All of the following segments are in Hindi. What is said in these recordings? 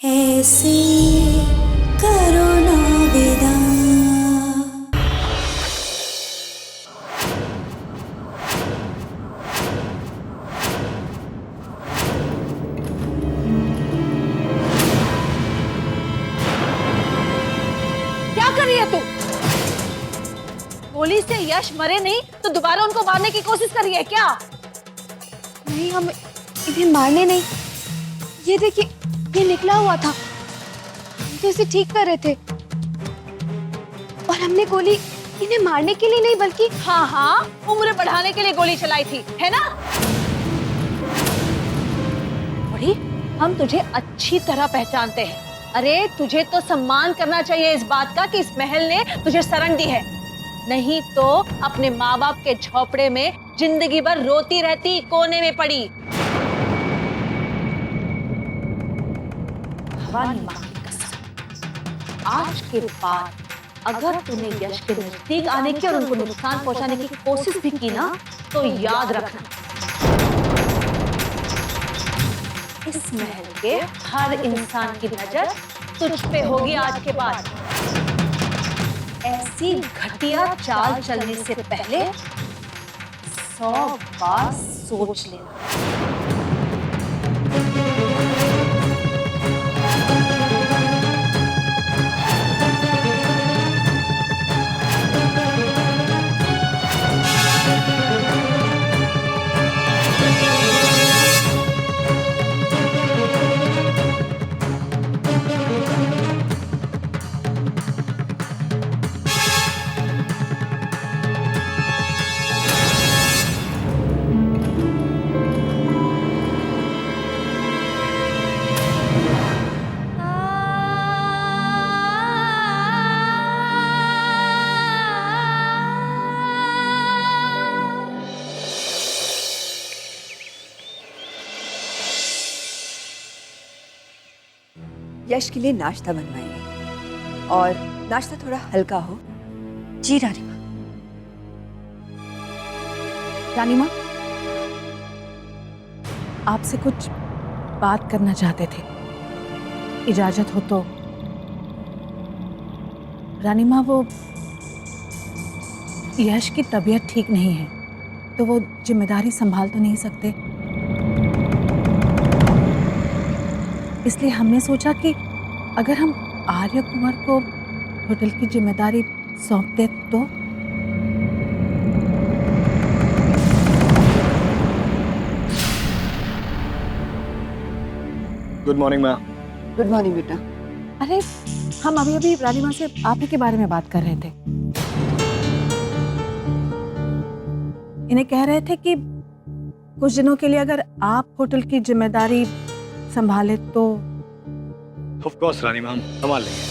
ऐसे करो ना विदा। क्या कर रही है तू? गोली से यश मरे नहीं तो दोबारा उनको मारने की कोशिश कर रही है क्या? नहीं, हम इन्हें मारने नहीं, ये देखिए, ये निकला हुआ था, हम तो इसे ठीक कर रहे थे और हमने गोली इन्हें मारने के लिए नहीं बल्कि हाँ हाँ, उम्र बढ़ाने के लिए गोली चलाई थी, है ना? बड़ी, हम तुझे अच्छी तरह पहचानते हैं। अरे तुझे तो सम्मान करना चाहिए इस बात का कि इस महल ने तुझे शरण दी है, नहीं तो अपने माँ बाप के झोपड़े में जिंदगी भर रोती रहती, कोने में पड़ी। भवानी माँ की कसम, आज के बाद अगर तूने यश के नजदीक आने की और उनको नुकसान पहुंचाने की कोशिश भी की ना, तो याद रखना, इस महल के हर इंसान की नजर तुझ पे होगी आज के बाद। ऐसी घटिया चाल चलने से पहले 100 बार सोच लेना। यश के लिए नाश्ता बनवाएंगे और नाश्ता थोड़ा हल्का हो। जी रानी माँ। रानी माँ, आपसे कुछ बात करना चाहते थे, इजाजत हो तो? रानी माँ, वो यश की तबीयत ठीक नहीं है, तो वो जिम्मेदारी संभाल तो नहीं सकते, इसलिए हमने सोचा कि अगर हम आर्य कुंवर को होटल की जिम्मेदारी सौंप दे तो। Good morning ma'am. Good morning बेटा। अरे हम अभी अभी रानी माँ से आप ही के बारे में बात कर रहे थे। इन्हें कह रहे थे कि कुछ दिनों के लिए अगर आप होटल की जिम्मेदारी संभाले तो। ऑफ कोर्स रानी मैम, संभाल लेंगे।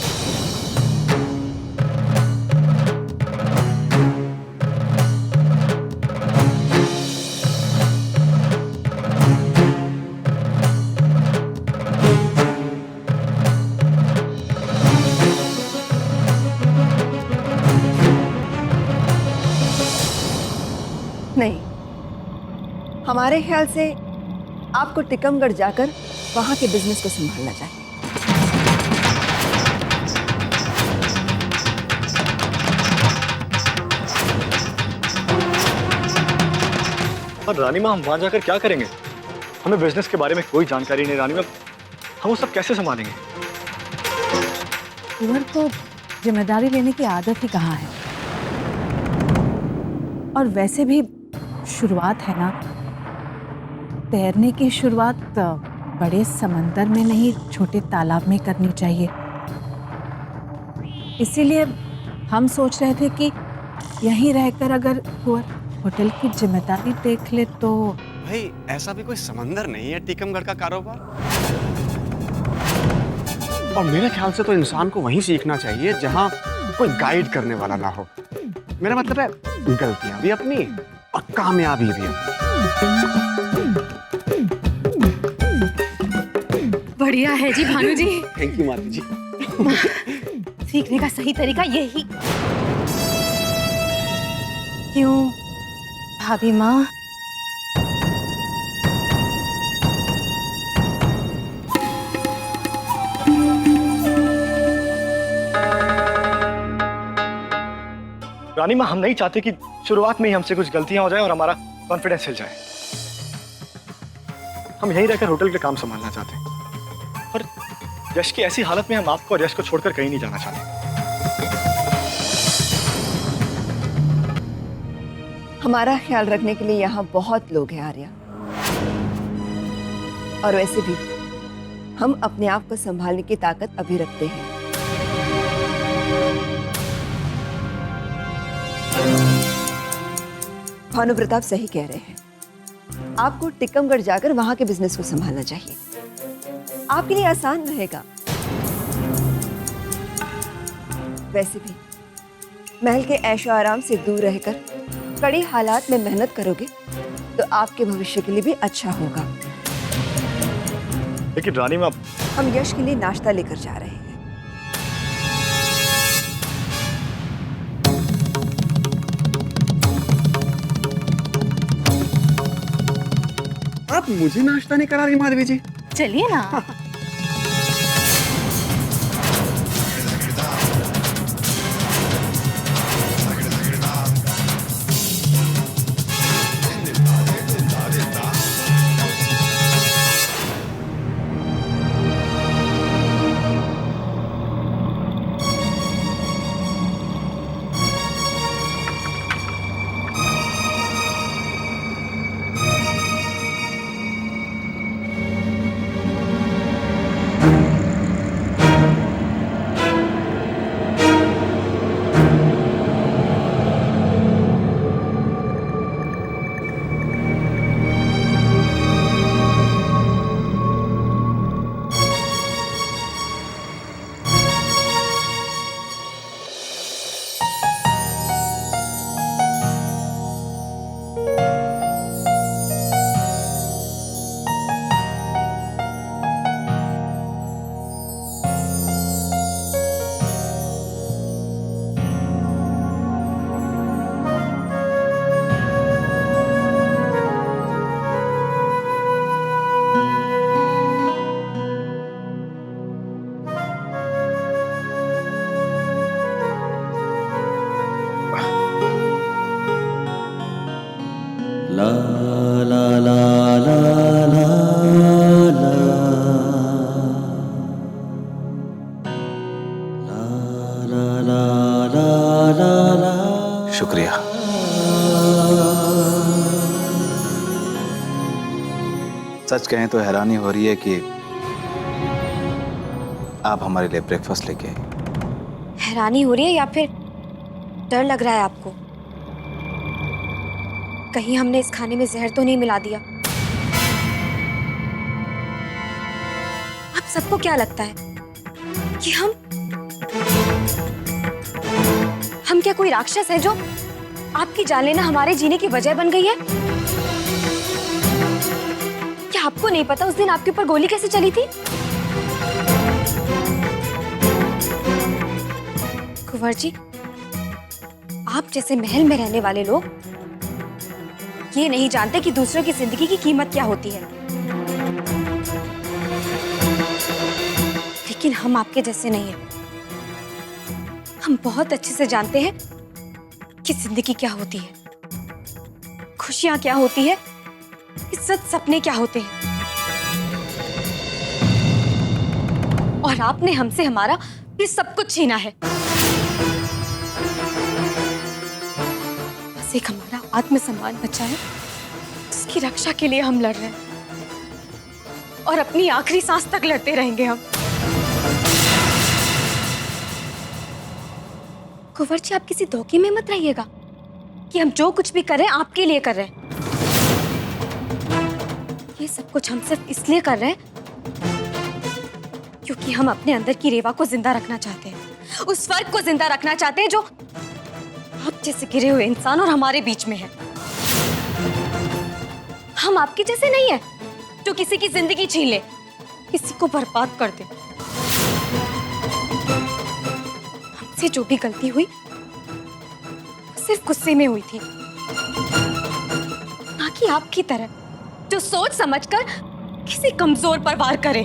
नहीं, हमारे ख्याल से आपको टिकमगढ़ जाकर वहां के बिजनेस को संभालना चाहिए। और रानी माँ, हम वहां जाकर क्या करेंगे? हमें बिजनेस के बारे में कोई जानकारी नहीं रानी माँ, हम वो सब कैसे संभालेंगे? कुंवर को जिम्मेदारी लेने की आदत ही कहाँ है, और वैसे भी शुरुआत है ना, तैरने की शुरुआत बड़े समंदर में नहीं, छोटे तालाब में करनी चाहिए। इसीलिए हम सोच रहे थे कि यहीं रहकर अगर कुंवर होटल की जिम्मेदारी देख ले तो। भाई ऐसा भी कोई समंदर नहीं है टीकमगढ़ का कारोबार, और मेरे ख्याल से तो इंसान को वहीं सीखना चाहिए जहां कोई गाइड करने वाला ना हो। मेरा मतलब है गलतियां भी अपनी और कामयाबी भी अपनी। बढ़िया है जी भानु जी। थैंक यू माता जी। सीखने का सही तरीका यही। क्यों भाभी माँ? रानी माँ, हम नहीं चाहते कि शुरुआत में ही हमसे कुछ गलतियां हो जाए और हमारा कॉन्फिडेंस हिल जाए। हम यहीं रहकर होटल के काम संभालना चाहते हैं, पर यश की ऐसी हालत में हम आपको और यश को छोड़कर कहीं नहीं जाना चाहते। हमारा ख्याल रखने के लिए यहाँ बहुत लोग हैं आर्या, और वैसे भी हम अपने आप को संभालने की ताकत अभी रखते हैं। भानु प्रताप सही कह रहे हैं, आपको टिकमगढ़ जाकर वहां के बिजनेस को संभालना चाहिए। आपके लिए आसान रहेगा। वैसे भी महल के ऐशो आराम से दूर रहकर कड़ी हालात में मेहनत करोगे तो आपके भविष्य के लिए भी अच्छा होगा। लेकिन रानी माँ, हम यश के लिए नाश्ता लेकर जा रहे हैं। आप मुझे नाश्ता नहीं करा रही माधवी जी? चलिए ना। शुक्रिया। सच कहें तो हैरानी हो रही है कि आप हमारे लिए ब्रेकफास्ट लेके आए। हैरानी हो रही है या फिर डर लग रहा है आपको? कहीं हमने इस खाने में जहर तो नहीं मिला दिया? आप सबको क्या लगता है कि हम क्या कोई राक्षस है जो आपकी जान लेना हमारे जीने की वजह बन गई है? क्या आपको नहीं पता उस दिन आपके ऊपर गोली कैसे चली थी? कुंवर जी, आप जैसे महल में रहने वाले लोग ये नहीं जानते कि दूसरों की जिंदगी की कीमत क्या होती है। लेकिन हम आपके जैसे नहीं हैं। हम बहुत अच्छे से जानते हैं कि जिंदगी क्या होती है, खुशियां क्या होती है, इज्जत, सपने क्या होते हैं। और आपने हमसे हमारा ये सब कुछ छीना है। बस एक हमारा आत्मसम्मान बचा है, उसकी रक्षा के लिए हम लड़ रहे हैं और अपनी आखिरी सांस तक लड़ते रहेंगे हम। कुंवर जी, आप किसी धोखे में मत रहिएगा कि हम जो कुछ भी कर रहे हैं आपके लिए कर रहे हैं। ये सब कुछ हम सिर्फ इसलिए कर रहे हैं क्योंकि हम अपने अंदर की रेवा को जिंदा रखना चाहते हैं, उस फर्क को जिंदा रखना चाहते हैं जो आप जैसे गिरे हुए इंसान और हमारे बीच में है। हम आपके जैसे नहीं है जो किसी की जिंदगी छीन ले, किसी को बर्बाद कर दे। हमसे जो भी गलती हुई सिर्फ गुस्से में हुई थी, ना कि आपकी तरह जो सोच समझकर किसी कमजोर पर वार करे।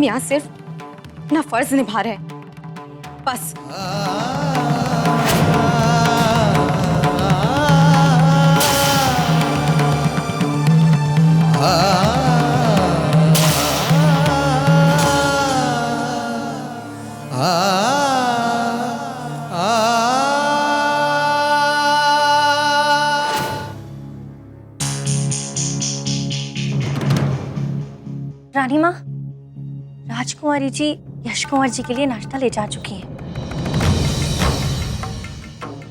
हम यहाँ सिर्फ अपना फर्ज निभा रहे हैं, बस। रानी माँ, राजकुमारी जी यश कुंवर जी के लिए नाश्ता ले जा चुकी हैं।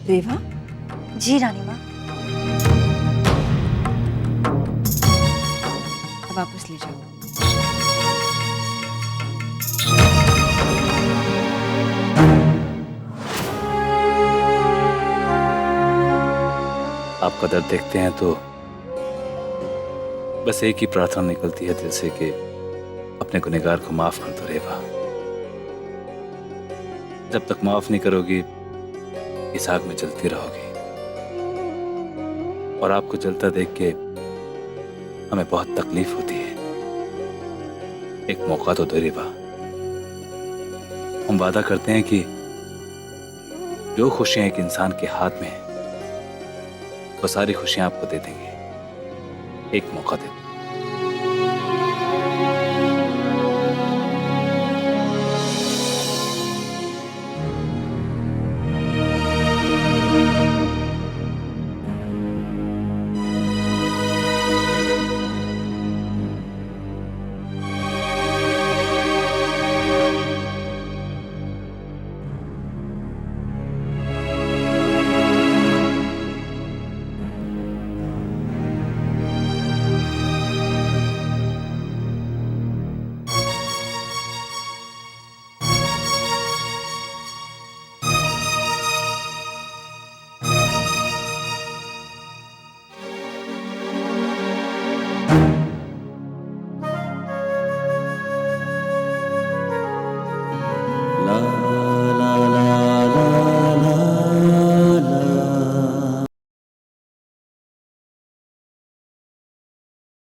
रेवा, जी रानी माँ। वापस ले जाओ। आपका दर्द देखते हैं तो बस एक ही प्रार्थना निकलती है दिल से कि अपने गुनहगार को माफ कर दो रेवा। जब तक माफ नहीं करोगी इस आग में जलती रहोगी, और आपको जलता देख के हमें बहुत तकलीफ होती है। एक मौका तो दो रेवा। हम वादा करते हैं कि जो खुशियां एक इंसान के हाथ में है वो सारी खुशियां आपको दे देंगे। एक मौका दे दो।